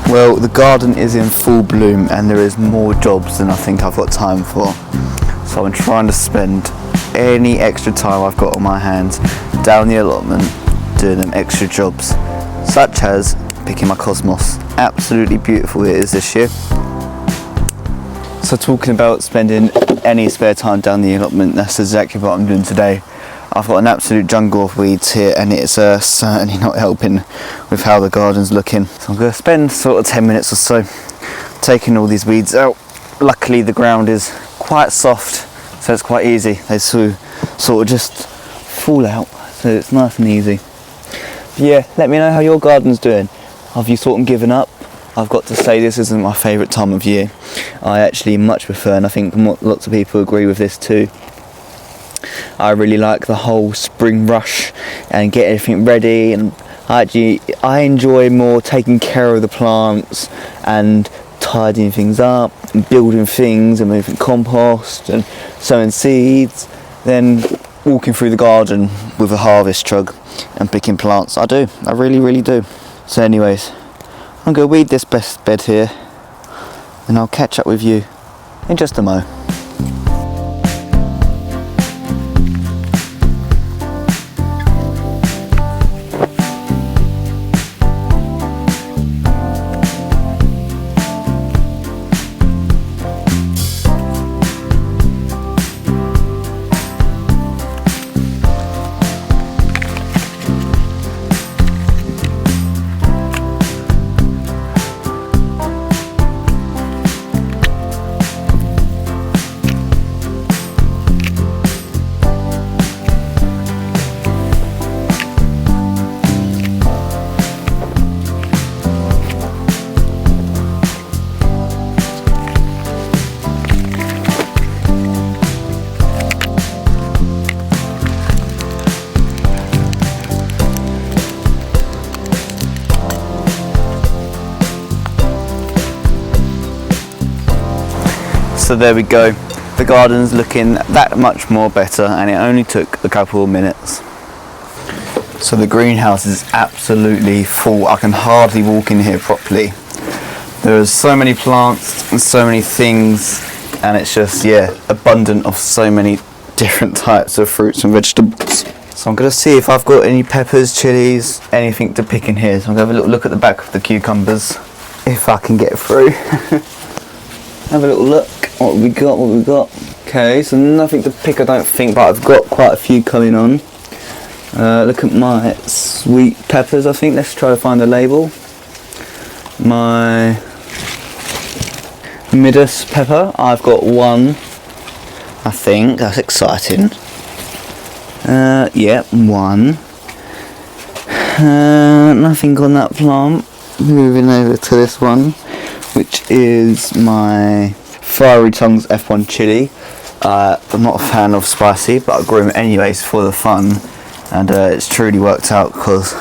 Well, the garden is in full bloom and there is more jobs than I think I've got time for. So I'm trying to spend any extra time I've got on my hands down the allotment doing them extra jobs, such as picking my cosmos. Absolutely beautiful it is this year. So talking about spending any spare time down the allotment, that's exactly what I'm doing today. I've got an absolute jungle of weeds here and it's certainly not helping with how the garden's looking. So I'm going to spend sort of 10 minutes or so taking all these weeds out. Luckily the ground is quite soft, so it's quite easy. They sort of just fall out, so it's nice and easy. But yeah, let me know how your garden's doing. Have you sort of given up? I've got to say this isn't my favourite time of year. I actually much prefer, and I think lots of people agree with this too, I really like the whole spring rush and get everything ready, and I enjoy more taking care of the plants and tidying things up and building things and moving compost and sowing seeds than walking through the garden with a harvest truck and picking plants. I really do. So anyways, I'm going to weed this best bed here and I'll catch up with you in just a mo. So there we go, the garden's looking that much more better and it only took a couple of minutes. So the greenhouse is absolutely full. I can hardly walk in here properly. There are so many plants and so many things, and it's just, yeah, abundant of so many different types of fruits and vegetables. So I'm going to see if I've got any peppers, chilies, anything to pick in here. So I'm going to have a little look at the back of the cucumbers, if I can get through. Have a little look. What we got? Okay, so nothing to pick I don't think, but I've got quite a few coming on. Look at my sweet peppers, I think. Let's try to find the label. My Midas pepper, I've got one, I think. That's exciting. Yeah, one. Nothing on that plant. Moving over to this one, which is my Fiery Tongues F1 chili. I'm not a fan of spicy, but I grew them anyways for the fun, and it's truly worked out because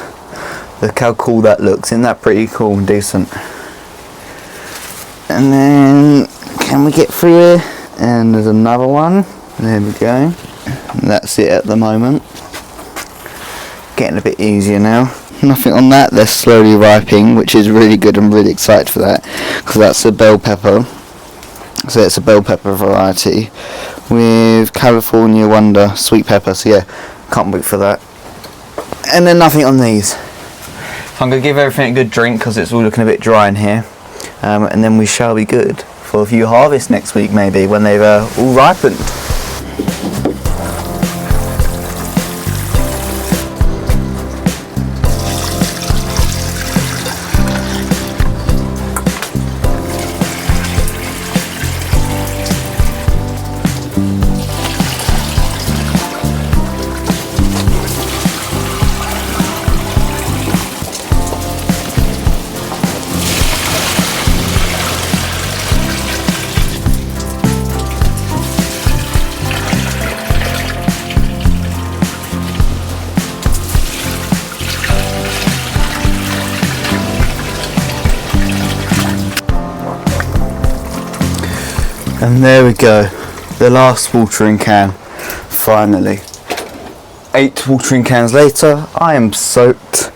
look how cool that looks. Isn't that pretty cool and decent? And then can we get through here? And there's another one. There we go. And that's it at the moment. Getting a bit easier now. Nothing on that. They're slowly ripening, which is really good. I'm really excited for that because that's a bell pepper. So it's a bell pepper variety with California Wonder sweet pepper. So yeah, can't wait for that. And then nothing on these. So I'm going to give everything a good drink because it's all looking a bit dry in here. And then we shall be good for a few harvests next week, maybe when they've all ripened. And there we go, the last watering can, finally. 8 watering cans later, I am soaked,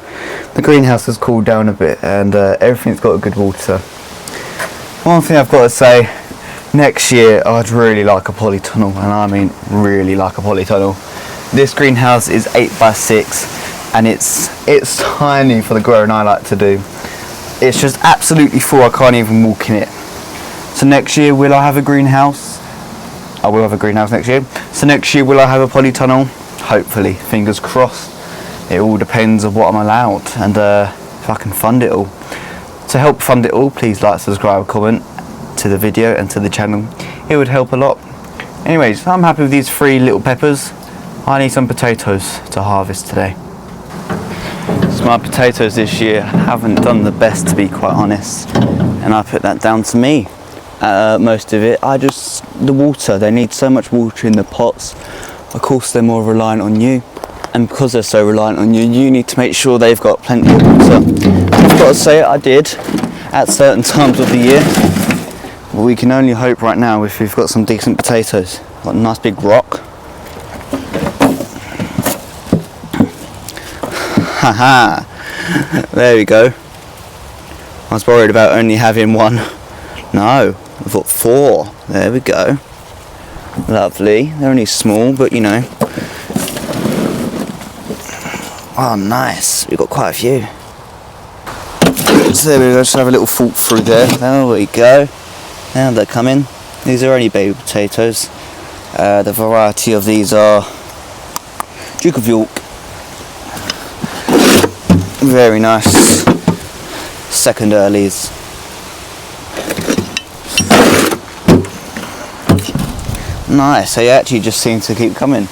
the greenhouse has cooled down a bit and everything's got a good water. One thing I've got to say, next year I'd really like a polytunnel, and I mean really like a polytunnel. This greenhouse is 8x6 and it's tiny for the growing I like to do. It's just absolutely full, I can't even walk in it. So next year, will I have a greenhouse? I will have a greenhouse next year. So next year, will I have a polytunnel? Hopefully, fingers crossed. It all depends on what I'm allowed and if I can fund it all. To help fund it all, please like, subscribe, comment to the video and to the channel. It would help a lot. Anyways, I'm happy with these 3 little peppers. I need some potatoes to harvest today. So my potatoes this year haven't done the best, to be quite honest, and I put that down to me. Most of it, the water, they need so much water in the pots. Of course they're more reliant on you, and because they're so reliant on you, you need to make sure they've got plenty of water. I've got to say, I did at certain times of the year, but we can only hope right now if we've got some decent potatoes. Got a nice big rock. Haha, there we go. I was worried about only having 1. No, I've got 4. There we go. Lovely. They're only small, but you know. Oh, nice. We've got quite a few. So there we go. Just have a little fork through there. There we go. Now they're coming. These are only baby potatoes. The variety of these are Duke of York. Very nice. Second earlies. Nice, they actually just seem to keep coming.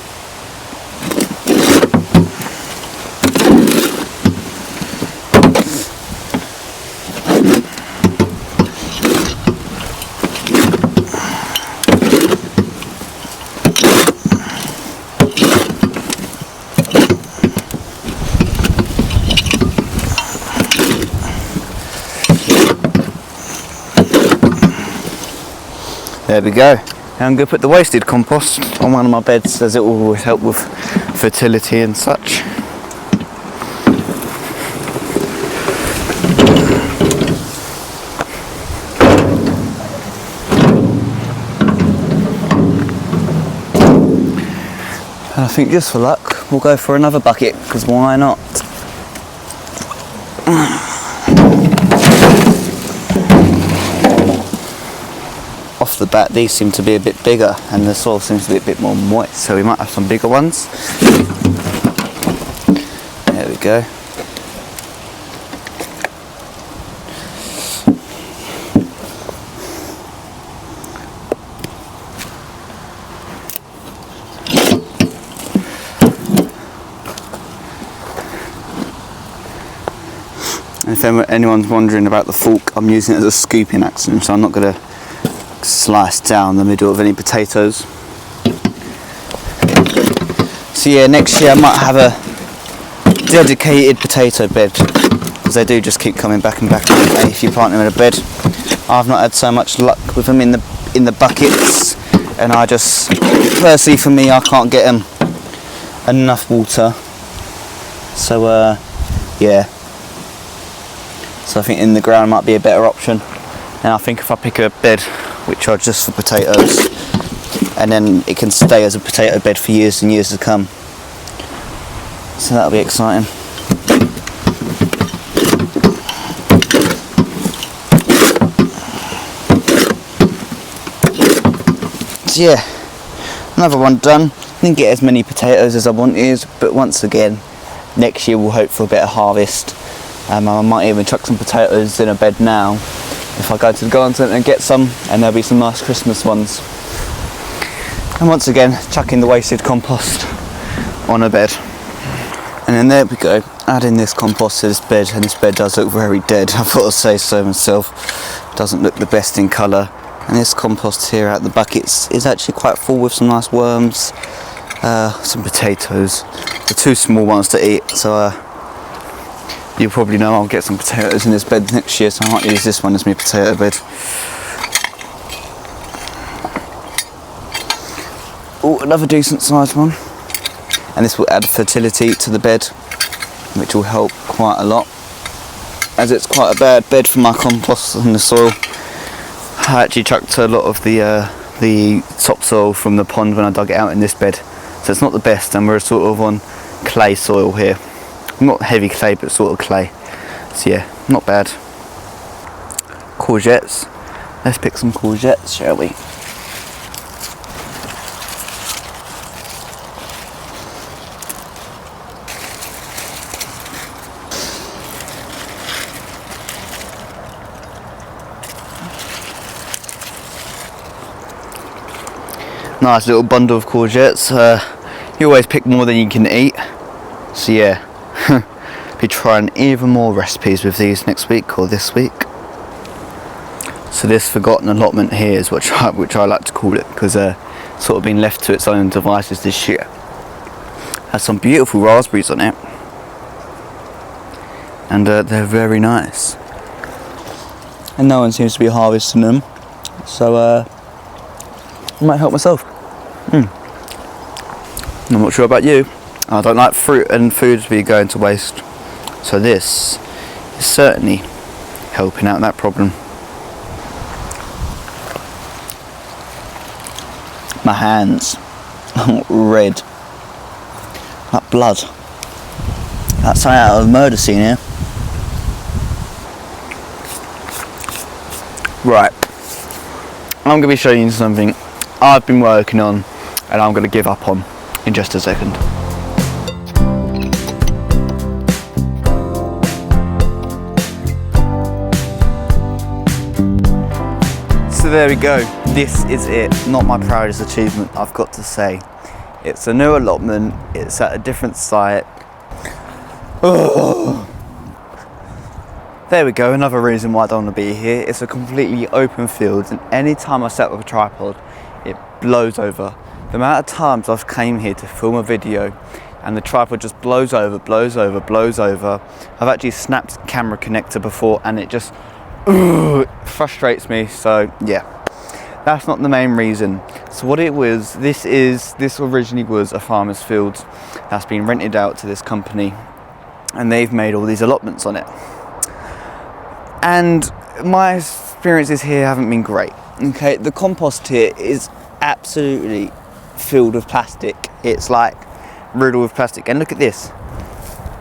There we go. Now I'm going to put the wasted compost on one of my beds, as it will always help with fertility and such. And I think just for luck, we'll go for another bucket, because why not? Off the bat, these seem to be a bit bigger and the soil seems to be a bit more moist, so we might have some bigger ones. There we go. And if anyone's wondering about the fork, I'm using it as a scooping action, so I'm not going to slice down the middle of any potatoes. So yeah, next year I might have a dedicated potato bed, because they do just keep coming back and back if you plant them in a bed. I've not had so much luck with them in the buckets, and I just, personally for me, I can't get them enough water. So yeah, so I think in the ground might be a better option. And I think if I pick a bed which are just for potatoes, and then it can stay as a potato bed for years and years to come. So that'll be exciting. So yeah, another one done. Didn't get as many potatoes as I wanted, but once again, next year we'll hope for a better harvest. I might even chuck some potatoes in a bed now if I go to the garden centre and get some, and there'll be some nice Christmas ones. And once again, chucking the wasted compost on a bed. And then there we go, adding this compost to this bed, and this bed does look very dead, I've got to say so myself. Doesn't look the best in colour. And this compost here out the buckets is actually quite full with some nice worms, some potatoes. The 2 small ones to eat, so you probably know I'll get some potatoes in this bed next year, so I might use this one as my potato bed. Oh, another decent sized one. And this will add fertility to the bed. which will help quite a lot, as it's quite a bad bed for my compost and the soil. I actually chucked a lot of the topsoil from the pond when I dug it out in this bed, so it's not the best, and we're sort of on clay soil here. Not heavy clay, but sort of clay. So yeah, not bad. Courgettes. Let's pick some courgettes, shall we? Nice little bundle of courgettes. You always pick more than you can eat. So yeah, be trying even more recipes with these next week or this week. So this forgotten allotment here is which I like to call it, because sort of been left to its own devices this year. Has some beautiful raspberries on it, and they're very nice. And no one seems to be harvesting them, so I might help myself. I'm not sure about you. I don't like fruit and food to be going to waste, so this is certainly helping out that problem. My hands red, like blood. That's something out of a murder scene here. Right, I'm going to be showing you something I've been working on and I'm going to give up on in just a second. So there we go, this is it. Not my proudest achievement, I've got to say. It's a new allotment, it's at a different site. Oh. There we go, another reason why I don't want to be here. It's a completely open field, and any time I set up a tripod, it blows over. The amount of times I've came here to film a video and the tripod just blows over. I've actually snapped the camera connector before and it just frustrates me. So yeah, that's not the main reason. So what it was, this originally was a farmer's field that's been rented out to this company, and they've made all these allotments on it. And my experiences here haven't been great. Okay, the compost here is absolutely filled with plastic. It's like riddled with plastic, and look at this,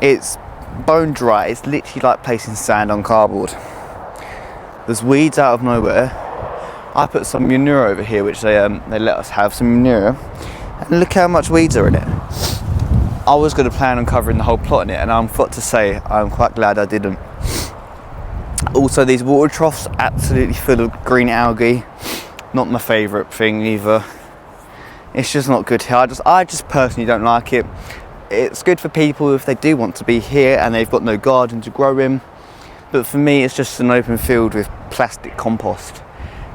it's bone dry. It's literally like placing sand on cardboard. There's weeds out of nowhere. I put some manure over here, which they let us have some manure, and look how much weeds are in it. I was going to plan on covering the whole plot in it, and I've got to say I'm quite glad I didn't. Also, these water troughs absolutely full of green algae. Not my favourite thing either. It's just not good here. I just personally don't like it. It's good for people if they do want to be here and they've got no garden to grow in. But for me, it's just an open field with plastic compost,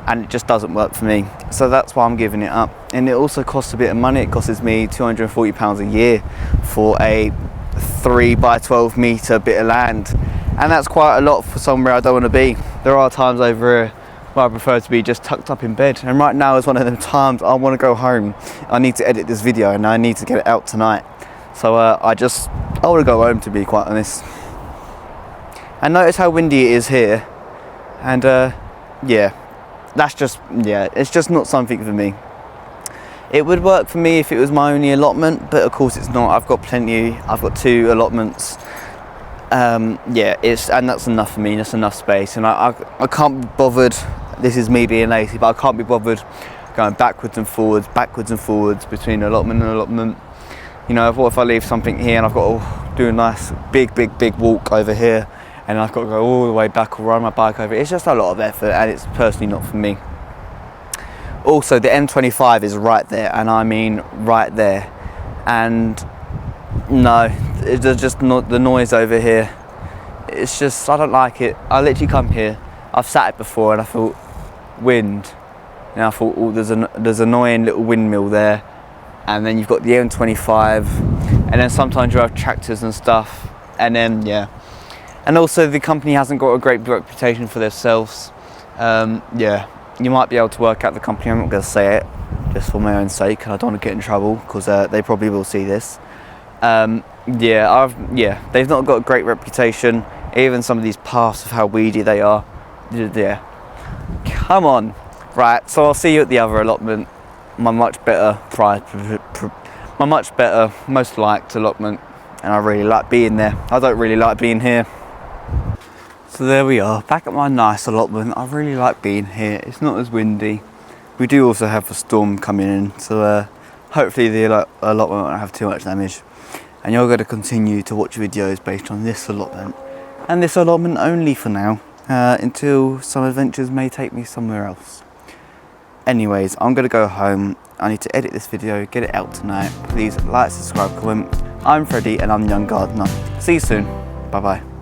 and it just doesn't work for me. So that's why I'm giving it up. And it also costs a bit of money. It costs me £240 a year for a 3 by 12 metre bit of land. And that's quite a lot for somewhere I don't want to be. There are times over here where I prefer to be just tucked up in bed, and right now is one of them times I want to go home. I need to edit this video and I need to get it out tonight. So I want to go home, to be quite honest. And notice how windy it is here, and yeah, it's just not something for me. It would work for me if it was my only allotment, but of course it's not. I've got 2 allotments. Yeah, and that's enough for me. That's enough space, and I can't be bothered. This is me being lazy, but I can't be bothered going backwards and forwards between allotment and allotment. You know, what if I leave something here and I've got to do a nice big walk over here, and I've got to go all the way back or ride my bike over it. It's just a lot of effort, and it's personally not for me. Also, the M25 is right there, and I mean right there, and no, there's just not the noise over here. It's just, I don't like it. I literally come here, I've sat it before, and I thought wind, and I thought, oh, there's an annoying little windmill there, and then you've got the M25, and then sometimes you have tractors and stuff, and then yeah, and also the company hasn't got a great reputation for themselves. Yeah, you might be able to work out the company. I'm not going to say it just for my own sake, and I don't want to get in trouble because they probably will see this. Yeah, they've not got a great reputation. Even some of these paths of how weedy they are. Yeah, come on. Right, so I'll see you at the other allotment. My much better, most liked allotment, and I really like being there. I don't really like being here. So there we are, back at my nice allotment. I really like being here. It's not as windy. We do also have a storm coming in, so hopefully the allotment won't have too much damage. And you're going to continue to watch videos based on this allotment, and this allotment only for now, until some adventures may take me somewhere else. Anyways, I'm going to go home. I need to edit this video, get it out tonight. Please like, subscribe, comment. I'm Freddie and I'm the Young Gardener. See you soon. Bye bye.